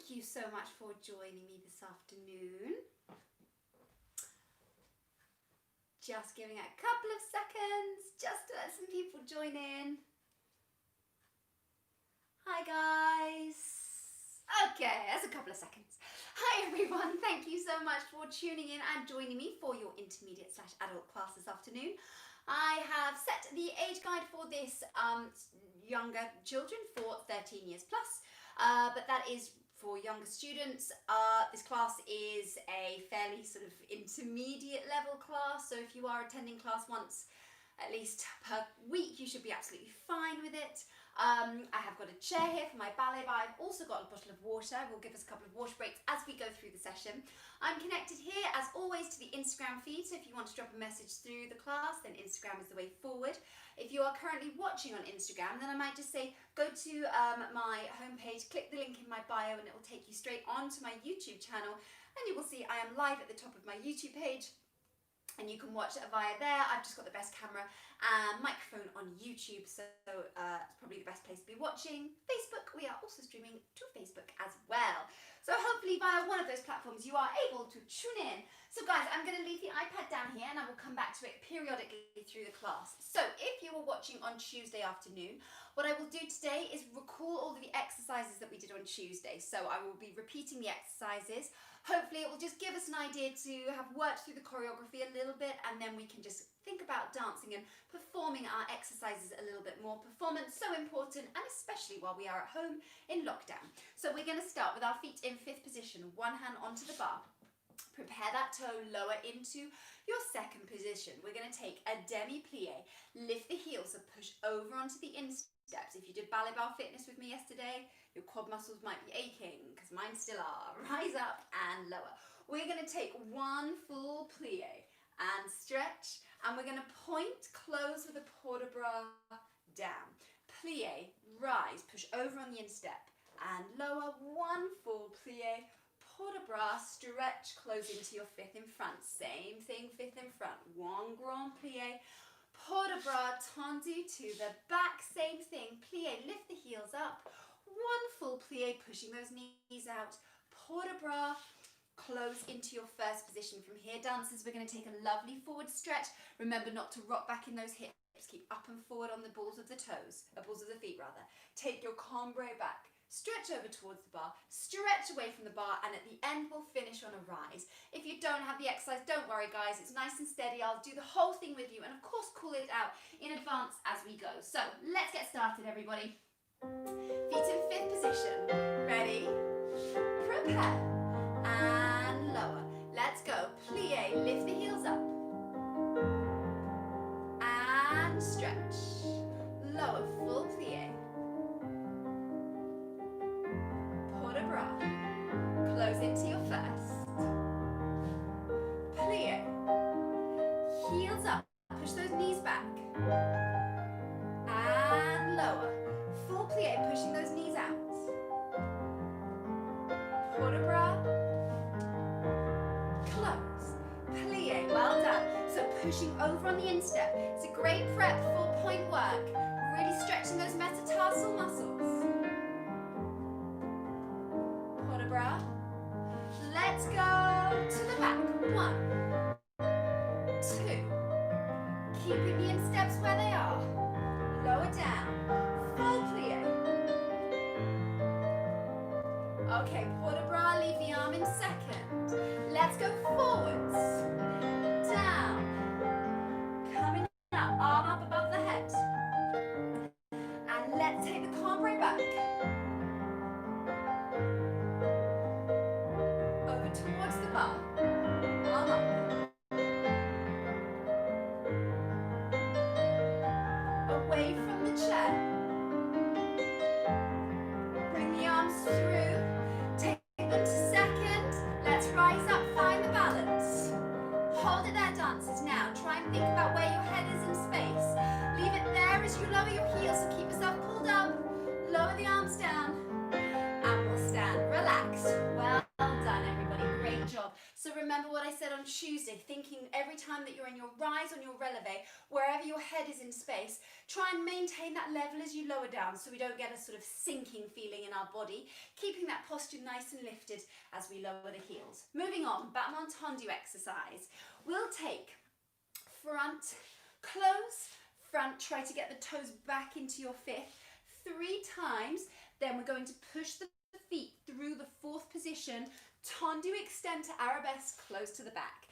Thank you so much for joining me this afternoon. Just giving it a couple of seconds just to let some people join in. Hi guys. Okay, that's a couple of seconds. Hi everyone, thank you so much for tuning in and joining me for your intermediate/adult class this afternoon. I have set the age guide for this younger children for 13 years plus, but that is for younger students. This class is a fairly sort of intermediate level class, so if you are attending class once at least per week, you should be absolutely fine with it. I have got a chair here for my ballet, but I've also got a bottle of water. We'll give us a couple of water breaks as we go through the session. I'm connected here, as always, to the Instagram feed, so if you want to drop a message through the class, then Instagram is the way forward. If you are currently watching on Instagram, then I might just say, go to my homepage, click the link in my bio, and it will take you straight onto my YouTube channel, and you will see I am live at the top of my YouTube page. And you can watch it via there. I've just got the best camera and microphone on YouTube, so it's probably the best place to be watching. Facebook, we are also streaming to Facebook as well. So hopefully via one of those platforms you are able to tune in. So guys, I'm going to leave the iPad down here and I will come back to it periodically through the class. So if you were watching on Tuesday afternoon, what I will do today is recall all of the exercises that we did on Tuesday. So I will be repeating the exercises. Hopefully it will just give us an idea to have worked through the choreography a little bit, and then we can just think about dancing and performing our exercises a little bit more. Performance so important, and especially while we are at home in lockdown. So we're going to start with our feet in fifth position, one hand onto the bar. Prepare that toe lower into your second position. We're going to take a demi-plie, lift the heels, so push over onto the insteps. If you did ballet bar fitness with me yesterday, your quad muscles might be aching, because mine still are. Rise up and lower. We're going to take one full plie and stretch, and we're going to point, close with a port de bras down. Plie, rise, push over on the instep, and lower, one full plie, port de bras, stretch, close into your fifth in front. Same thing, fifth in front. One grand plie, port de bras, tendu to the back. Same thing, plie, lift the heels up. One full plie, pushing those knees out. Port de bras, close into your first position. From here, dancers, we're going to take a lovely forward stretch. Remember not to rock back in those hips. Keep up and forward on the balls of the toes, balls of the feet rather. Take your cambre back. Stretch over towards the bar, stretch away from the bar, and at the end we'll finish on a rise. If you don't have the exercise, don't worry guys, it's nice and steady. I'll do the whole thing with you and of course call it out in advance as we go. So let's get started everybody. Feet in fifth position. Ready? Prepare. And lower. Let's go. Plie, lift the heels up. And stretch. Lower, full plie. Close into your first. Plie. Heels up. Push those knees back. And lower. Full plie, pushing those knees out. Port de bras. Close. Plie, well done. So pushing over on the instep. It's a great prep for point work. Really stretching those metatarsal muscles. Bra. Let's go to the back. 1, 2. Keeping the insteps where they are. Lower down. Full plie. Okay, port de bras, leave the arm in second. Let's go forwards. Down. Coming up, arm up above the head. And let's take the cambre back. Towards the bar, arm up, away from the chair, bring the arms through, take them to second, let's rise up, find the balance, So remember what I said on Tuesday, thinking every time that you're in your rise on your releve, wherever your head is in space, try and maintain that level as you lower down so we don't get a sort of sinking feeling in our body, keeping that posture nice and lifted as we lower the heels. Moving on, battement tendu exercise. We'll take front, close, front, try to get the toes back into your fifth 3 times, then we're going to push the feet through the 4th position, tendu extend to arabesque, close to the back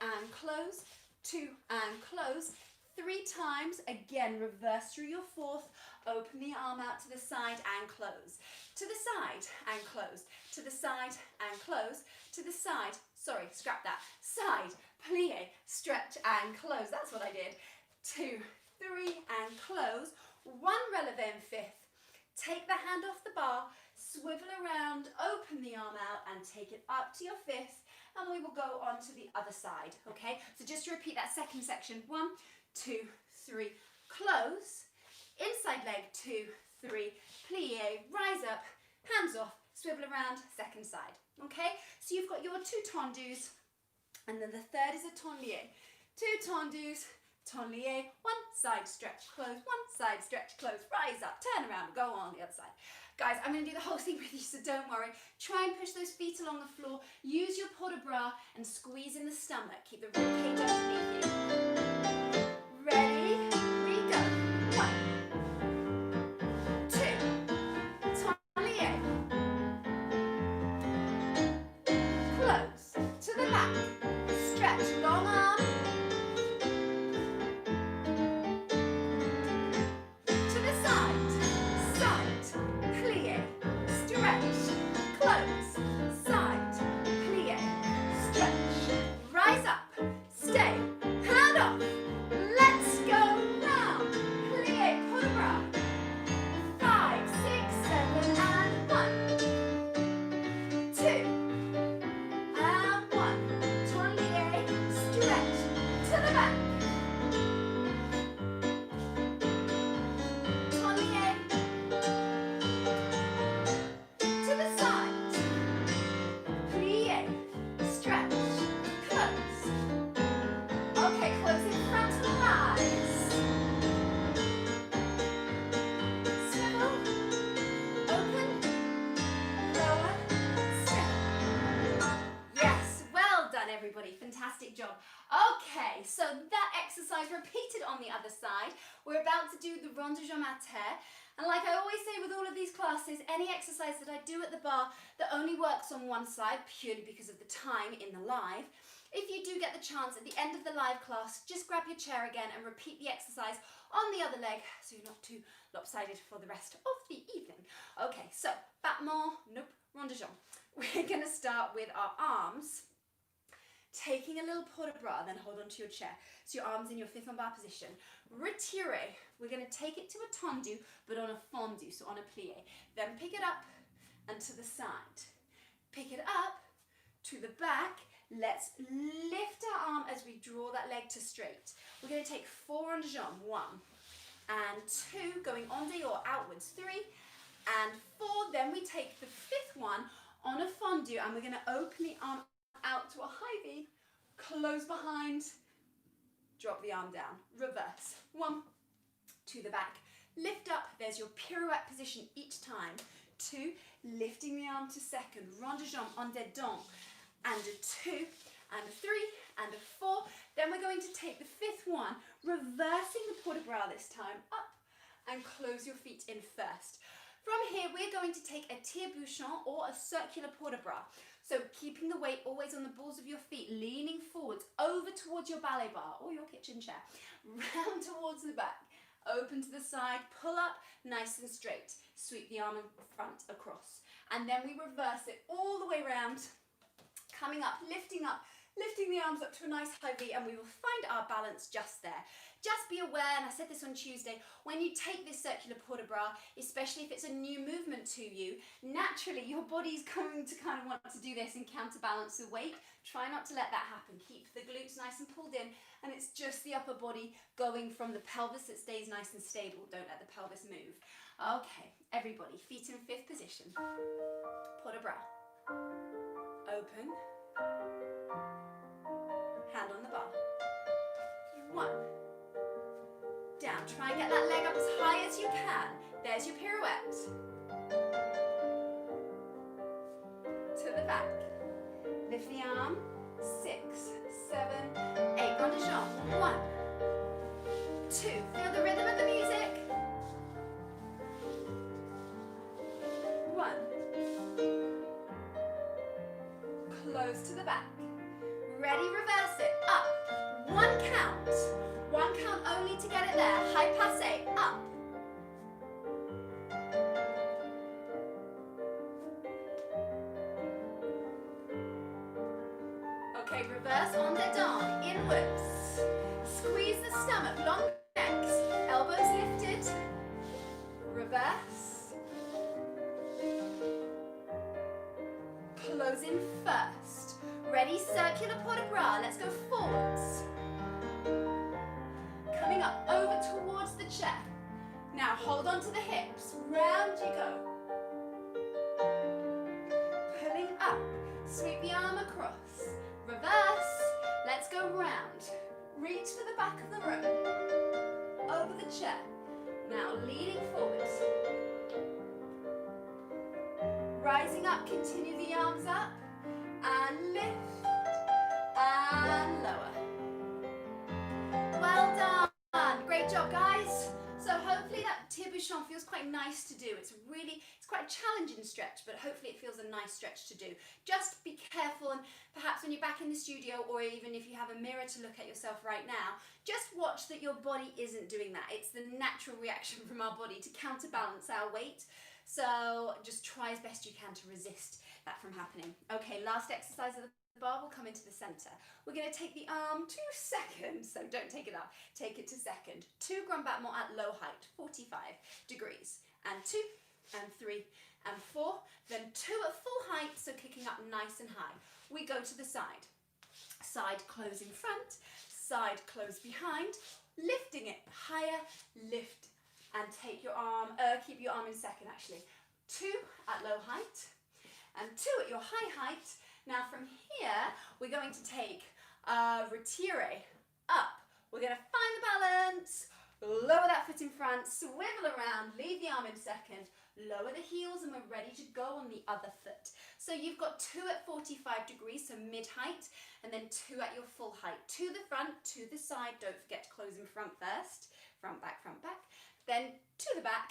and close, 2 and close, 3 times, again reverse through your 4th, open the arm out to the side and close, to the side and close, to the side and close, to the side, sorry, scrap that, side, plie, stretch and close, that's what I did, 2, 3 and close, 1 releve in 5th, take the hand off the bar, swivel around, open the arm out and take it up to your 5th, and we will go on to the other side, okay? So just to repeat that second section, 1, 2, 3, close, inside leg, 2, 3, plie, rise up, hands off, swivel around, second side, okay? So you've got your 2 tendus, and then the third is a tendu. 2 tendus, tendu, 1 side stretch, close, 1 side stretch, close, rise up, turn around, go on the other side. Guys, I'm going to do the whole thing with you, so don't worry. Try and push those feet along the floor. Use your port de bras and squeeze in the stomach. Keep the rib cage underneath you. Ready? We go. 1, 2, tendu, close, to the back, stretch, long arm, to the side, side, plie, stretch, close, side, plie, stretch, rise up, stay, hand off, let's go round, plie, port de bras, 5, 6, 7 and 1, 2 and 1, tendu, stretch, to the back, tendu, to the side, plie, stretch, close. Okay, close in front of the eyes. Swivel, open, lower, step. Yes, well done everybody, fantastic job. Okay, so that exercise repeated on the other side. We're about to do the rond de jambe à terre. And like I always say with all of these classes, any exercise that I do at the bar that only works on one side, purely because of the time in the live, if you do get the chance at the end of the live class, just grab your chair again and repeat the exercise on the other leg so you're not too lopsided for the rest of the evening. Okay, so battement, nope, rond de jambe. We're going to start with our arms, taking a little port de bras, then hold on to your chair. So your arms in your 5th bar position. Retiré, we're going to take it to a tendu, but on a fendu, so on a plie. Then pick it up and to the side. Pick it up to the back. Let's lift our arm as we draw that leg to straight. We're going to take 4 rond de jambe, 1 and 2, going onde or outwards, 3 and 4. Then we take the 5th one on a fendu, and we're going to open the arm out to a high V, close behind, drop the arm down, reverse, 1, to the back, lift up, there's your pirouette position each time, 2, lifting the arm to second, rond de jambe en dedans, and a 2, and a 3, and a 4, then we're going to take the 5th one, reversing the port de bras this time, up, and close your feet in first. From here, we're going to take a tire-bouchon or a circular port de bras. So keeping the weight always on the balls of your feet, leaning forwards, over towards your ballet bar or your kitchen chair, round towards the back, open to the side, pull up, nice and straight. Sweep the arm in front across. And then we reverse it all the way around, coming up, lifting the arms up to a nice high V, and we will find our balance just there. Just be aware, and I said this on Tuesday, when you take this circular port de bras, especially if it's a new movement to you, naturally your body's going to kind of want to do this and counterbalance the weight. Try not to let that happen. Keep the glutes nice and pulled in, and it's just the upper body going from the pelvis that stays nice and stable. Don't let the pelvis move. Okay, everybody, feet in 5th position. Port de bras. Open, Hand on the bar. 1. Down. Try and get that leg up as high as you can. There's your pirouette. To the back. Lift the arm. 6, 7, 8. Rond de jambe. 1, 2. Feel the rhythm of the music. 1. Close to the back. Ready, reverse it. Up. 1 count. 1 count only to get it there. High passe. Up. Okay, reverse on the dawn. Inwards. Squeeze the stomach. Long necks. Elbows lifted. Reverse. Close in first. Ready, circular port de bras. Let's go forwards. Coming up over towards the chair. Now hold on to the hips. Round you go. Pulling up. Sweep the arm across. Reverse. Let's go round. Reach for the back of the room. Over the chair. Now leaning forward. Rising up, continue the arms up. And lift. And lower. Well done. Great job, guys. So hopefully that tire-bouchon feels quite nice to do. It's quite a challenging stretch, but hopefully it feels a nice stretch to do. Just be careful, and perhaps when you're back in the studio, or even if you have a mirror to look at yourself right now, just watch that your body isn't doing that. It's the natural reaction from our body to counterbalance our weight. So just try as best you can to resist that from happening. Okay, last exercise of the bar will come into the center. We're going to take the arm to second, so don't take it up, take it to second. 2 grand battement at low height, 45 degrees, and 2, and 3, and 4, then 2 at full height, so kicking up nice and high. We go to the side. Side close in front, side close behind, lifting it higher, lift, and take your arm, keep your arm in second actually. 2 at low height, and 2 at your high height. Now from here, we're going to take retire up. We're going to find the balance, lower that foot in front, swivel around, leave the arm in second, lower the heels, and we're ready to go on the other foot. So you've got 2 at 45 degrees, so mid-height, and then 2 at your full height. To the front, to the side, don't forget to close in front first. Front, back, then to the back,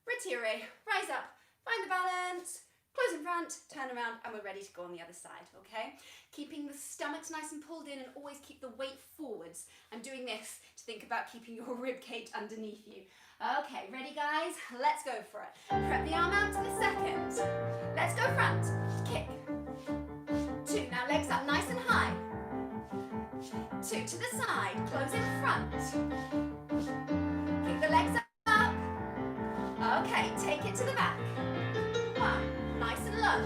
retire, rise up, find the balance, close in front, turn around, and we're ready to go on the other side, okay? Keeping the stomachs nice and pulled in, and always keep the weight forwards. I'm doing this to think about keeping your rib cage underneath you. Okay, ready guys? Let's go for it. Prep the arm out to the second. Let's go front, kick. 2, now legs up nice and high. 2 to the side, close in front. Kick the legs up. Okay, take it to the back. 1, nice and low.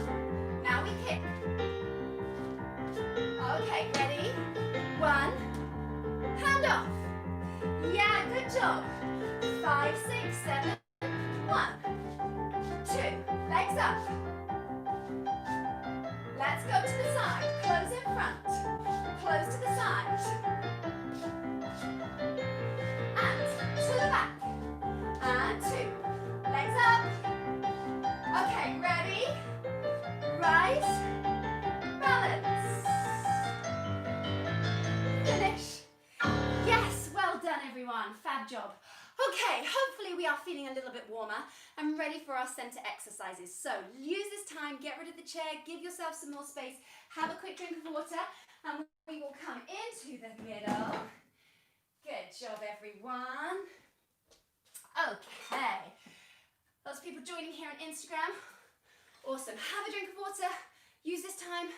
Now we kick. Okay, ready? 1, hand off. Yeah, good job. 5, 6, 7, 1, 2, legs up. Let's go to the side, close in front, close to the side, and to the back, and 2, legs up. Okay, ready? Rise, balance. Finish. Yes, well done everyone, fab job. Okay, hopefully we are feeling a little bit warmer and ready for our center exercises. So use this time, get rid of the chair, give yourself some more space, have a quick drink of water, and we will come into the middle. Good job everyone. Okay, lots of people joining here on Instagram. Awesome, have a drink of water, use this time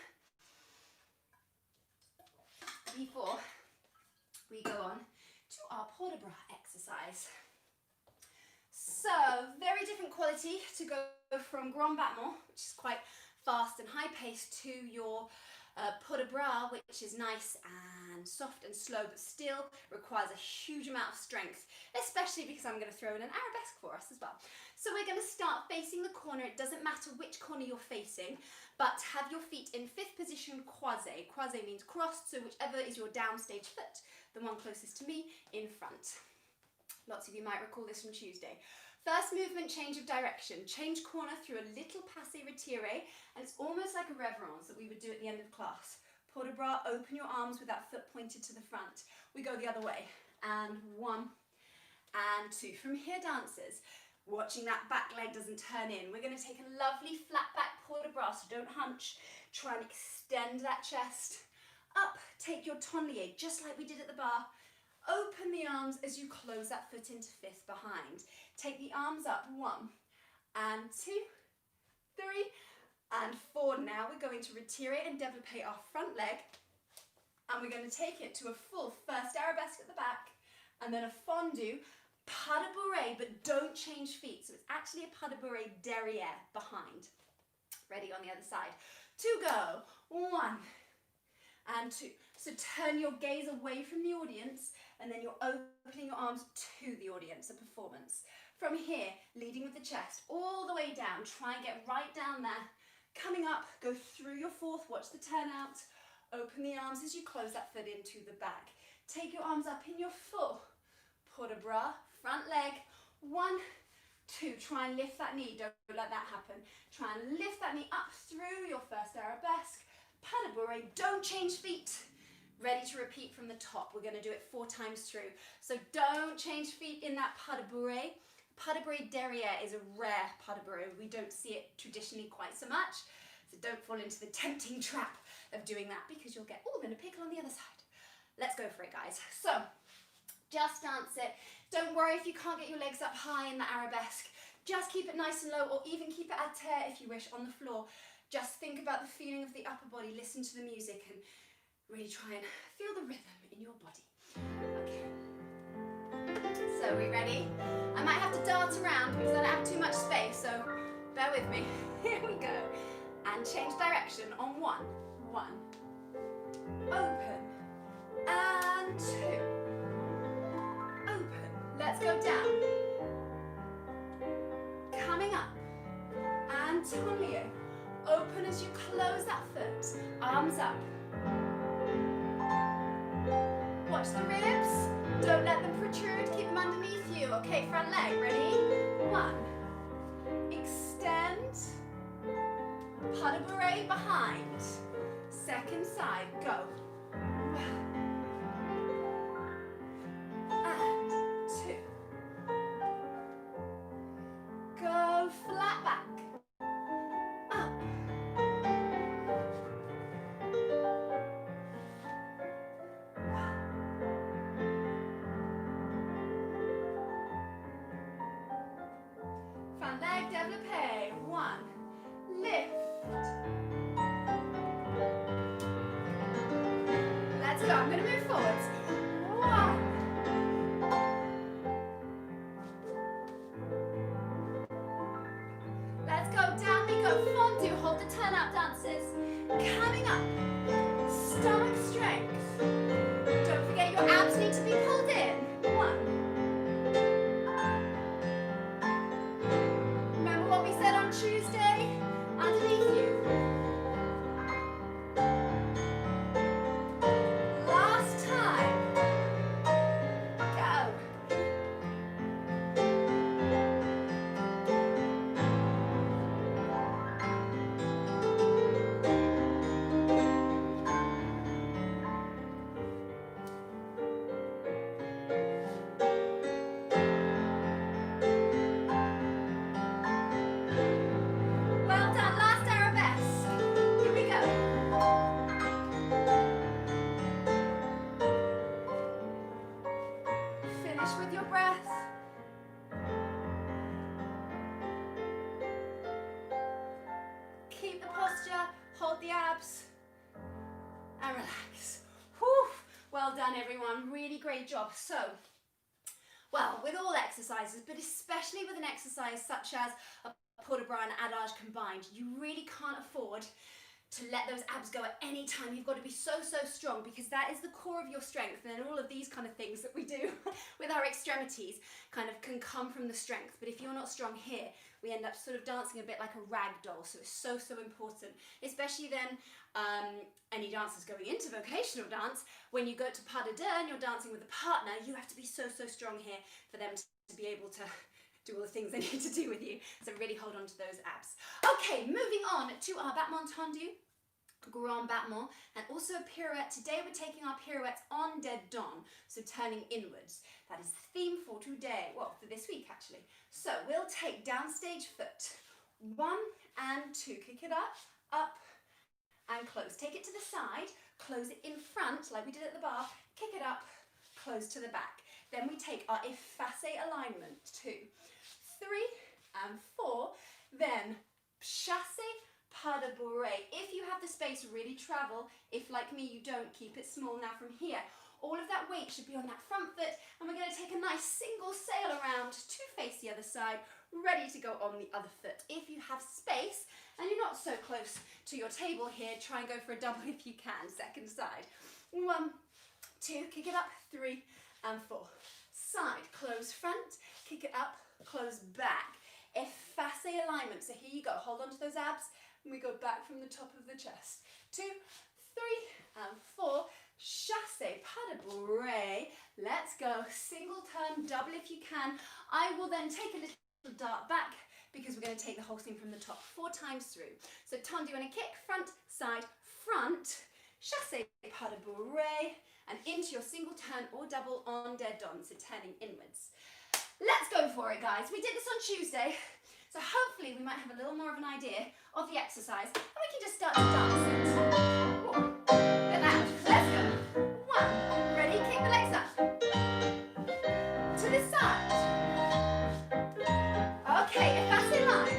before we go on to our port de bras exercise. So, very different quality to go from grand battement, which is quite fast and high paced, to your Put a bra, which is nice and soft and slow, but still requires a huge amount of strength, especially because I'm going to throw in an arabesque for us as well. So we're going to start facing the corner. It doesn't matter which corner you're facing, but have your feet in fifth position, croisé. Croisé means crossed, so whichever is your downstage foot, the one closest to me, in front. Lots of you might recall this from Tuesday. First movement, change of direction. Change corner through a little passé retiré, and it's almost like a reverence that we would do at the end of class. Port de bras, open your arms with that foot pointed to the front. We go the other way. And 1 and 2. From here, dancers, watching that back leg doesn't turn in. We're going to take a lovely flat back port de bras, so don't hunch. Try and extend that chest. Up, take your tonlier, just like we did at the bar. Open the arms as you close that foot into fifth behind. Take the arms up, 1 and 2, 3 and 4. Now we're going to retiré and développé our front leg, and we're going to take it to a full first arabesque at the back, and then a fondu, pas de bourrée, but don't change feet. So it's actually a pas de bourrée derrière, behind. Ready on the other side. 2 go, 1 and 2. So turn your gaze away from the audience, and then you're opening your arms to the audience, a performance. From here, leading with the chest, all the way down. Try and get right down there. Coming up, go through your fourth, watch the turnout. Open the arms as you close that foot into the back. Take your arms up in your full port de bras, front leg, 1, 2. Try and lift that knee, don't let that happen. Try and lift that knee up through your first arabesque. Pas de bourrée, don't change feet. Ready to repeat from the top. We're going to do it 4 times through. So don't change feet in that pas de bourrée. Pas de bourrée derrière is a rare pas de bourrée. We don't see it traditionally quite so much. So don't fall into the tempting trap of doing that, because you'll get all in a pickle on the other side. Let's go for it, guys. So just dance it. Don't worry if you can't get your legs up high in the arabesque. Just keep it nice and low, or even keep it à terre if you wish, on the floor. Just think about the feeling of the upper body. Listen to the music and really try and feel the rhythm in your body. Okay. So, are we ready? I might have to dart around because I don't have too much space, so bear with me. Here we go. And change direction on 1. 1. Open. And 2. Open. Let's go down. Coming up. And tonlier. Open as you close that foot. Arms up. Watch the ribs. Don't let them protrude. Keep them underneath you. Okay, front leg. Ready? 1. Extend. Pas de bourrée behind. Second side. Go. 1. And 2. Go flat back. Up. Front leg développé. 1. Lift. Let's go. I'm going to move forwards. 1. Let's go. Down we go. Fondu. Hold the turnout, dancers. Coming up. Stomach strength. Don't forget your abs need to be pulled in. 1. Remember what we said on Tuesday? Underneath you. Last time. Go. Well done, last arabesque. Here we go. Finish with your breath. Keep the posture, hold the abs, and relax. Whew. Well done, everyone. Really great job. So, well, with all exercises, but especially with an exercise such as a port de bras and adage combined, you really can't afford to let those abs go at any time. You've got to be so, so strong, because that is the core of your strength. And then all of these kind of things that we do with our extremities kind of can come from the strength. But if you're not strong here, we end up sort of dancing a bit like a rag doll. So it's so, so important, especially then any dancers going into vocational dance, when you go to pas de deux and you're dancing with a partner, you have to be so, so strong here for them to be able to do all the things they need to do with you. So really hold on to those abs. Okay, moving on to our battement tendu, grand battement, and also a pirouette. Today we're taking our pirouettes en dedans, so turning inwards. That is the theme for today, well, for this week actually. So we'll take downstage foot, 1 and 2, kick it up, and close. Take it to the side, close it in front like we did at the bar, kick it up, close to the back. Then we take our efface alignment, 2, 3 and 4, then chasse, pas de bourrée. If you have the space, really travel. If like me you don't, keep it small. Now from here, all of that weight should be on that front foot, and we're going to take a nice single sail around to face the other side, ready to go on the other foot. If you have space and you're not so close to your table here, try and go for a double if you can, second side. 1, 2, kick it up, 3 and 4. Side, close front, kick it up, close back. Efface alignment. So here you go, hold on to those abs, and we go back from the top of the chest. 2, 3 and 4. Chasse, pas de bourrée. Let's go. Single turn, double if you can. I will then take a little dart back, because we're going to take the whole thing from the top 4 times through. So tendu and a kick, front, side, front, chasse, pas de bourrée, and into your single turn or double en dedans, so turning inwards. Let's go for it, guys. We did this on Tuesday, so hopefully we might have a little more of an idea of the exercise, and we can just start to dance it. Whoa. Get that. Let's go. 1, ready, kick the legs up. To the side. Okay, efface line.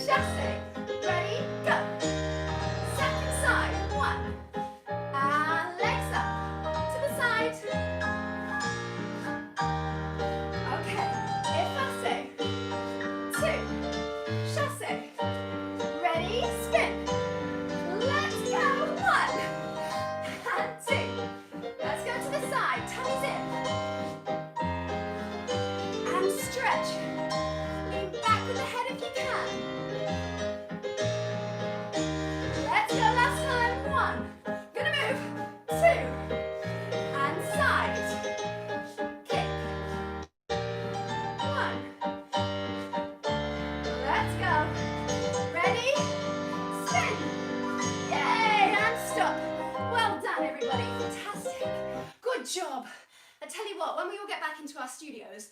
Chasse, ready, go. Second side, 1. And legs up. To the side. Okay, efface. 2. Chasse. Ready, spin. Let's go. 1 and 2. Let's go to the side. Tummies in. And stretch. Lean back with the head if you can. Let's go. Last time. 1. Gonna move. 2. And side. Kick. 1. Let's go. Ready? Spin. Yay! And stop. Well done, everybody. Fantastic. Good job. I tell you what, when we all get back into our studios,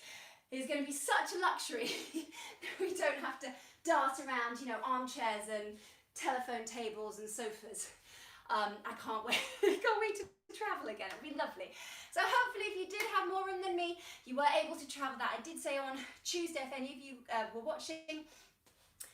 it's going to be such a luxury that we don't have to dart around, you know, armchairs and telephone tables and sofas. I can't wait. Can't wait to travel again. It'll be lovely. So hopefully, if you did have more room than me, you were able to travel that. I did say on Tuesday, if any of you were watching,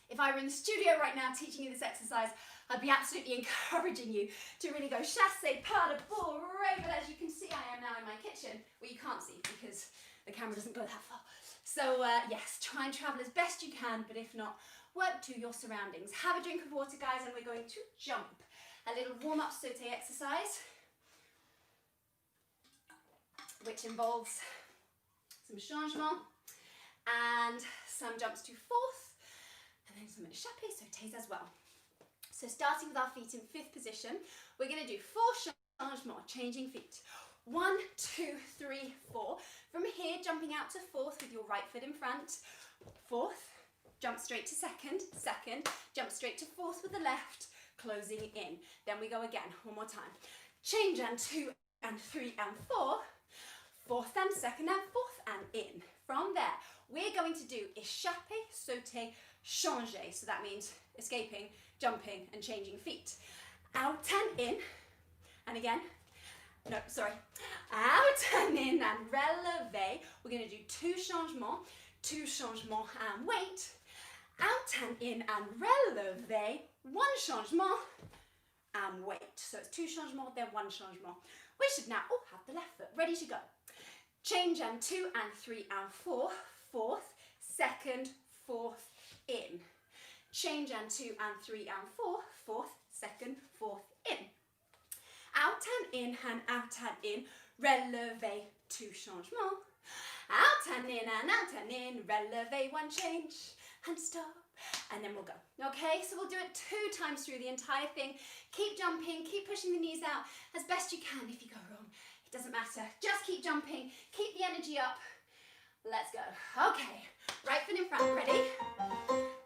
if I were in the studio right now teaching you this exercise, I'd be absolutely encouraging you to really go chasse, pas de bourrée. But as you can see, I am now in my kitchen. Well, you can't see because the camera doesn't go that far. So yes, try and travel as best you can, but if not, work to your surroundings. Have a drink of water, guys, and we're going to jump. A little warm-up sauté exercise, which involves some changement and some jumps to fourth, and then some échappées sautés as well. So starting with our feet in 5th position, we're going to do 4 changements, changing feet. 1, 2, 3, 4. From here, jumping out to 4th with your right foot in front. 4th, jump straight to 2nd, 2nd, jump straight to 4th with the left, closing in. Then we go again, one more time. Change and 2 and 3 and 4. 4th and 2nd and 4th and in. From there, we're going to do échappé, sauté, changer. So that means escaping, jumping and changing feet. Out and in, and again, no, sorry, out and in and releve. We're going to do 2 changements and wait. Out and in and releve, 1 changement and wait. So it's 2 changements, then 1 changement. We should now all have the left foot ready to go. Change and 2 and 3 and 4, 4th, 2nd, 4th, in. Change and 2 and 3 and 4. Fourth, second, fourth, in. Out and in, and out and in. Releve, 2 changements. Out and in, releve, 1 change, and stop. And then we'll go. Okay, so we'll do it 2 times through the entire thing. Keep jumping, keep pushing the knees out as best you can. If you go wrong, it doesn't matter. Just keep jumping, keep the energy up. Let's go. Okay, right foot in front, ready?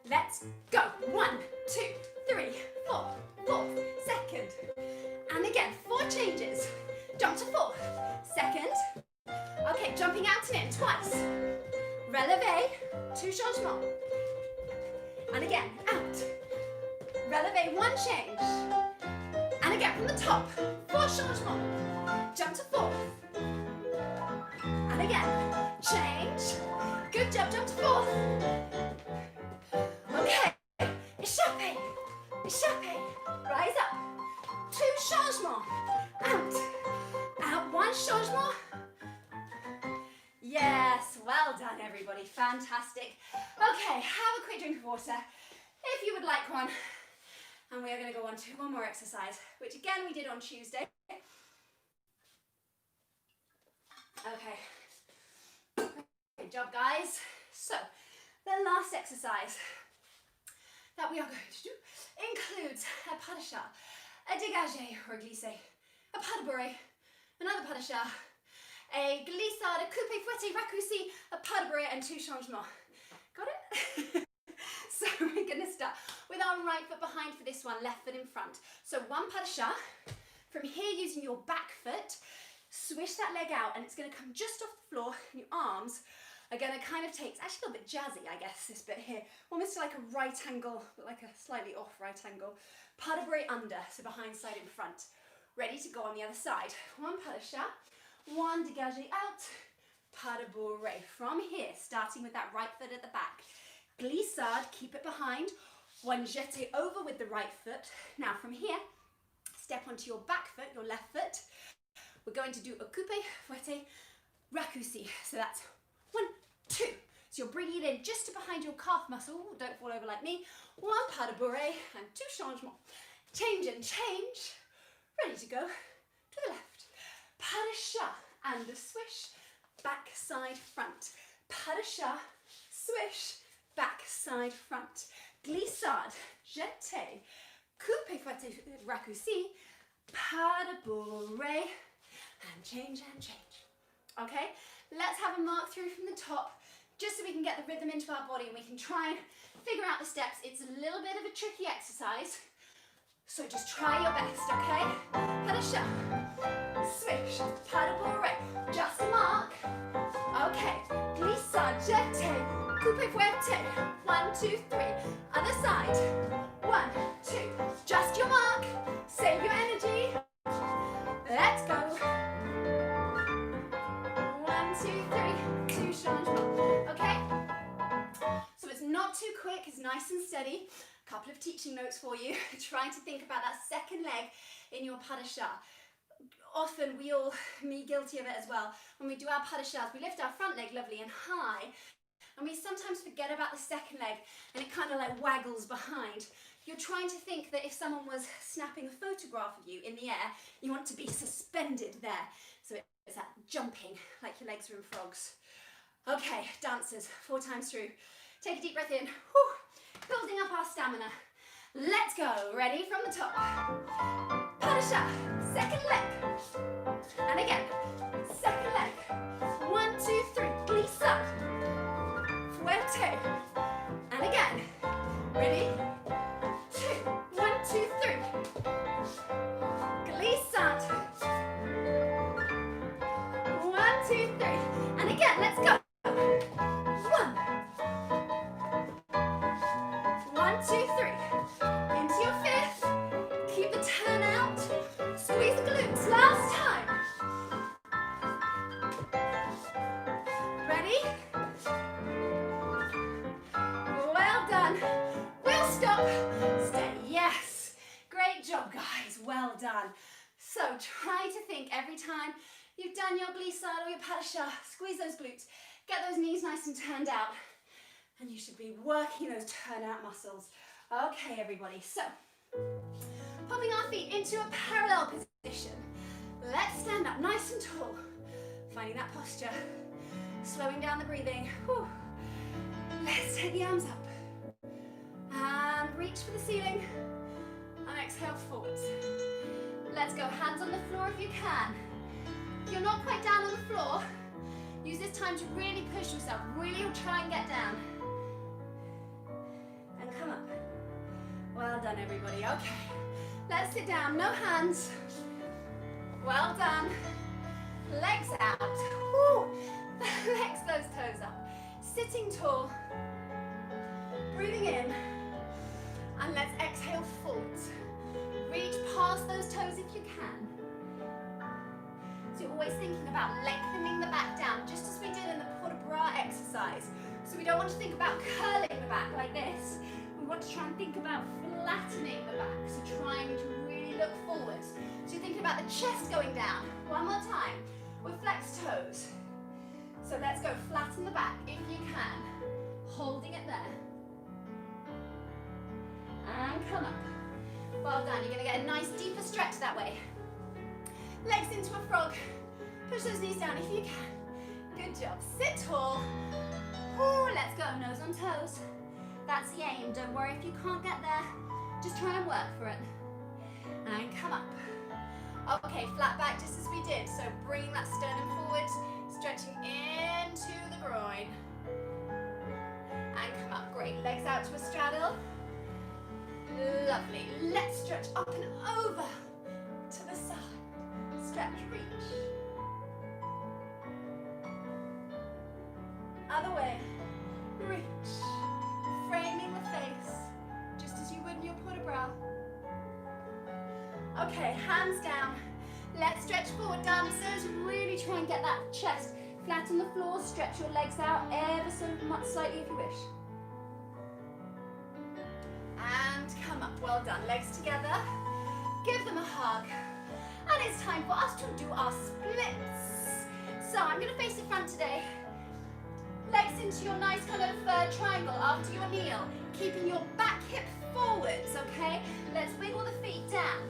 Let's go. 1, 2, 3, 4, 4th, second. And again, 4 changes. Jump to 4th, second. Okay, jumping out and in twice. Releve, 2 changements. And again, out. Releve, 1 change. And again, from the top, 4 changements. Jump to 4th. And again, change. Good job, jump to 4th. Okay, échappé, échappé. Rise up. 2 changements. Out. Out, 1 changement. Yes, well done everybody, fantastic. Okay, have a quick drink of water if you would like one. And we are going to go on to one more exercise, which again we did on Tuesday. Okay, good job guys. So, the last exercise that we are going to do includes a pas de chat, a dégagé or a glissé, a pas de bourrée, another pas de chat, a glissade, a coupé, fouetté, raccourci, a pas de bourrée, and 2 changements. Got it? So we're going to start with our right foot behind for this one, left foot in front. So 1 pas de chat. From here, using your back foot, swish that leg out, and it's going to come just off the floor, and your arms are going to kind of take, it's actually a little bit jazzy, I guess, this bit here. Almost like a right angle, but like a slightly off right angle. Pas de bourrée under, so behind, side, in front. Ready to go on the other side. 1 pas de chat, 1 dégagé out, pas de bourrée. From here, starting with that right foot at the back. Glissade, keep it behind. 1 jeté over with the right foot. Now from here, step onto your back foot, your left foot. We're going to do a coupé, fouetté, raccourci. So that's 1, 2. So you're bringing it in just to behind your calf muscle. Don't fall over like me. 1 pas de bourrée and 2 changements. Change and change. Ready to go to the left. Pas de chat and a swish. Back, side, front. Pas de chat, swish. Back, side, front. Glissade, jeté. Coupé, fouetté, raccourci. Pas de bourrée. And change and change. Okay, let's have a mark through from the top, just so we can get the rhythm into our body and we can try and figure out the steps. It's a little bit of a tricky exercise, so just try your best, okay? Pas de chat, swish, pas de bourrée, just a mark. Okay, glissade, jeté, coupé, fouetté. 1, 2, 3, other side. 1, 2, just your mark. Save your energy. Let's go. 1, 2, 3, 2 changements. Okay? So it's not too quick, it's nice and steady. A couple of teaching notes for you. Trying to think about that second leg in your pas de chat. Often we all, me guilty of it as well, when we do our pas de chats, we lift our front leg lovely and high, and we sometimes forget about the second leg, and it kind of like waggles behind. You're trying to think that if someone was snapping a photograph of you in the air, you want to be suspended there. So it's that jumping, like your legs are in frogs. Okay, dancers, 4 times through. Take a deep breath in. Whew. Building up our stamina. Let's go. Ready from the top. Pas de chat. Second leg. And again. Second leg. 1, 2, 3. Glissade. Fouetté. And again. Ready? 2. 1, 2, 3. Glissade. 1, 2, 3. And again. Let's go. 1, 2, 3. Into your fifth. Keep the turn out. Squeeze the glutes. Last time. Ready? Well done. We'll stop. Stay. Yes. Great job, guys. Well done. So try to think every time you've done your glissade or your pas de chat, squeeze those glutes. Get those knees nice and turned out. And you should be working those turnout muscles. Okay, everybody, so popping our feet into a parallel position. Let's stand up nice and tall, finding that posture, slowing down the breathing. Whew. Let's take the arms up and reach for the ceiling and exhale forwards. Let's go, hands on the floor if you can. If you're not quite down on the floor, use this time to really push yourself, really try and get down. And come up. Well done, everybody. Okay, let's sit down, no hands. Well done. Legs out. Woo. Legs, those toes up. Sitting tall. Breathing in. And let's exhale forwards. Reach past those toes if you can. So you're always thinking about lengthening the back down, just as we did in the port de bras exercise. So we don't want to think about curling the back like this. We want to try and think about flattening the back. So trying to really look forward. So you're thinking about the chest going down. One more time with flexed toes. So let's go, flatten the back if you can. Holding it there. And come up. Well done, you're going to get a nice deeper stretch that way. Legs into a frog. Push those knees down if you can. Good job. Sit tall. Ooh, let's go. Nose on toes. That's the aim. Don't worry if you can't get there. Just try and work for it. And come up. Okay, flat back just as we did. So bringing that sternum forward, stretching into the groin. And come up. Great. Legs out to a straddle. Lovely. Let's stretch up and over to the side. Stretch, reach. Other way. Reach. Framing the face, just as you would in your port de bras. Okay, hands down. Let's stretch forward down the stairs. Really try and get that chest flat on the floor. Stretch your legs out ever so much slightly if you wish. And come up. Well done. Legs together. Give them a hug. And it's time for us to do our splits. So I'm going to face the front today. Legs into your nice kind of triangle after your kneel. Keeping your back hip forwards, okay? Let's wiggle the feet down.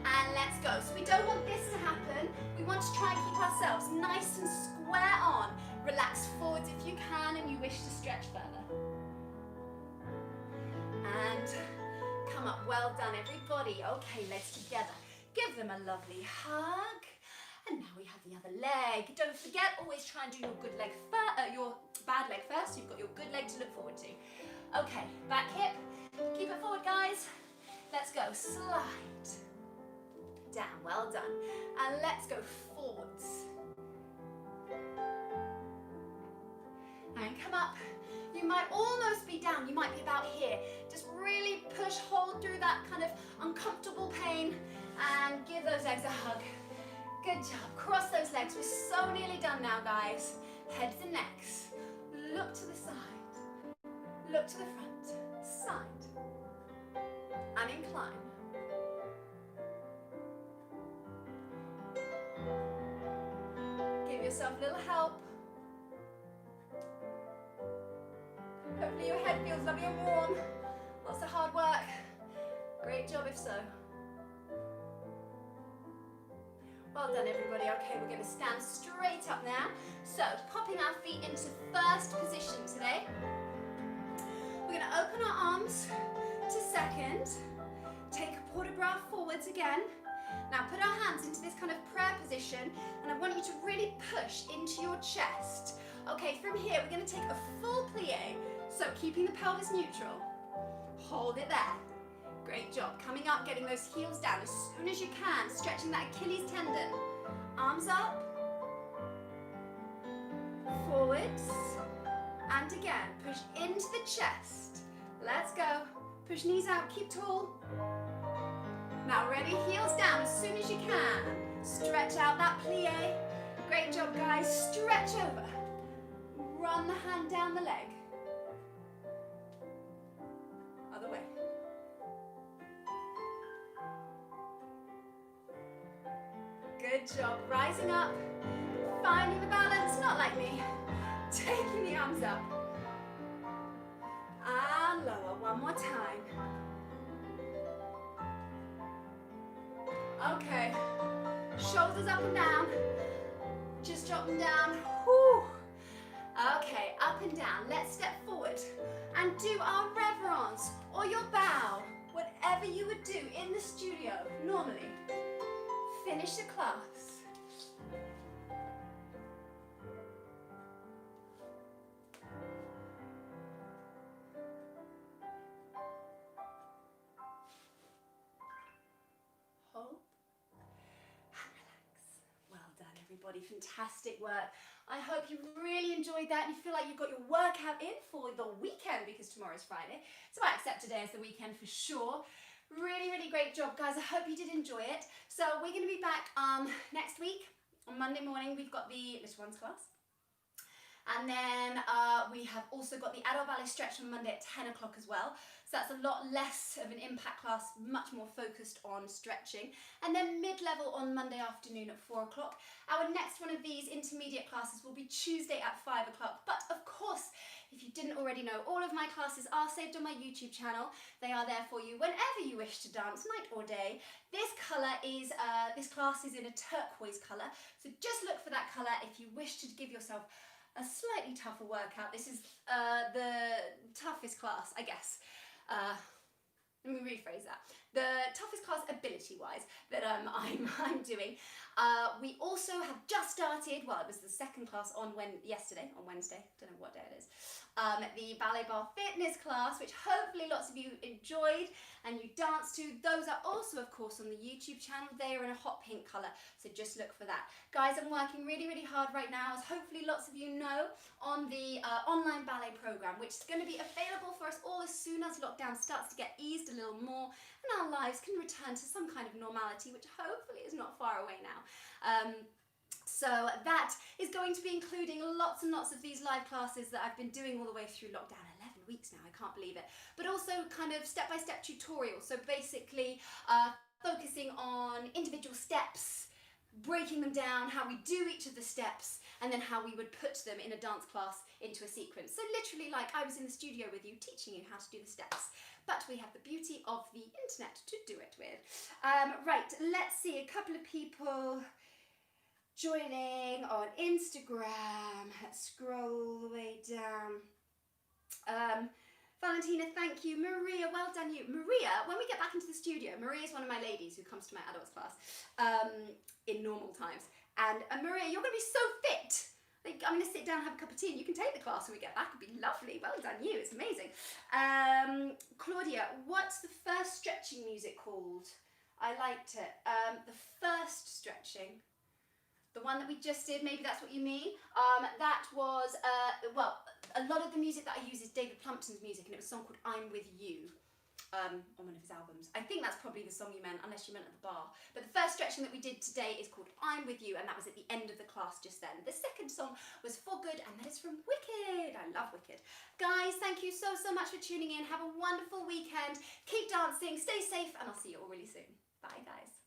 And let's go. So we don't want this to happen. We want to try and keep ourselves nice and square on. Relax forwards if you can and you wish to stretch further. And come up. Well done, everybody. Okay, legs together. Give them a lovely hug. And now we have the other leg. Don't forget, always try and do your good leg your bad leg first. You've got your good leg to look forward to. Okay, back hip. Keep it forward, guys. Let's go. Slide. Down. Well done. And let's go forwards. And come up. You might almost be down. You might be about here. Just really push, hold through that kind of uncomfortable pain and give those legs a hug. Good job. Cross those legs. We're so nearly done now, guys. Heads and necks. Look to the side. Look to the front. Side. And incline. Give yourself a little help. Hopefully your head feels lovely and warm. Lots of hard work. Great job if so. Well done, everybody. Okay, we're going to stand straight up now. So, popping our feet into first position today. We're going to open our arms to second. Take a port de bras forwards again. Now, put our hands into this kind of prayer position, and I want you to really push into your chest. Okay, from here, we're going to take a full plie. So, keeping the pelvis neutral. Hold it there. Great job. Coming up, getting those heels down as soon as you can, stretching that Achilles tendon. Arms up. Forwards. And again, push into the chest. Let's go. Push knees out, keep tall. Now ready, heels down as soon as you can. Stretch out that plie. Great job, guys. Stretch over. Run the hand down the leg. Other way. Good job. Rising up, finding the balance, not like me. Taking the arms up. And lower. One more time. Okay, shoulders up and down, just drop them down. Whew. Okay, up and down. Let's step forward and do our reverence or your bow, whatever you would do in the studio normally. Finish the class. Hold and relax. Well done, everybody. Fantastic work. I hope you really enjoyed that and you feel like you've got your workout in for the weekend, because tomorrow's Friday. So I accept today as the weekend for sure. Really, really great job, guys. I hope you did enjoy it. So we're going to be back next week on Monday morning. We've got the little ones class. And then we have also got the adult ballet stretch on Monday at 10 o'clock as well. So that's a lot less of an impact class, much more focused on stretching. And then mid-level on Monday afternoon at 4 o'clock. Our next one of these intermediate classes will be Tuesday at 5 o'clock. But of course, if you didn't already know, all of my classes are saved on my YouTube channel. They are there for you whenever you wish to dance, night or day. This colour is, this class is in a turquoise colour. So just look for that colour if you wish to give yourself a slightly tougher workout. This is the toughest class, I guess. Let me rephrase that. The toughest class ability-wise that I'm doing. We also have just started, well, it was the second class on Wednesday, don't know what day it is, the Ballet Bar Fitness class, which hopefully lots of you enjoyed and you danced to. Those are also, of course, on the YouTube channel. They are in a hot pink colour, so just look for that. Guys, I'm working really, really hard right now, as hopefully lots of you know, on the online ballet programme, which is going to be available for us all as soon as lockdown starts to get eased a little more and our lives can return to some kind of normality, which hopefully is not far away now. So that is going to be including lots and lots of these live classes that I've been doing all the way through lockdown. 11 weeks now, I can't believe it. But also kind of step-by-step tutorials. So basically focusing on individual steps, breaking them down, how we do each of the steps, and then how we would put them in a dance class into a sequence. So literally like I was in the studio with you teaching you how to do the steps. But we have the beauty of the internet to do it with. Right, let's see, a couple of people joining on Instagram. Let's scroll all the way down. Valentina, thank you. Maria, well done you. Maria, when we get back into the studio, Maria is one of my ladies who comes to my adults class in normal times. And Maria, you're going to be so fit. Like, I'm going to sit down and have a cup of tea and you can take the class when we get back. It'd be lovely. Well done you. It's amazing. Claudia, what's the first stretching music called? I liked it. The first stretching. The one that we just did, maybe that's what you mean. That was, well, a lot of the music that I use is David Plumpton's music, and it was a song called I'm With You on one of his albums. I think that's probably the song you meant, unless you meant at the bar. But the first stretching that we did today is called I'm With You, and that was at the end of the class just then. The second song was For Good, and that is from Wicked. I love Wicked. Guys, thank you so, so much for tuning in. Have a wonderful weekend. Keep dancing, stay safe, and I'll see you all really soon. Bye, guys.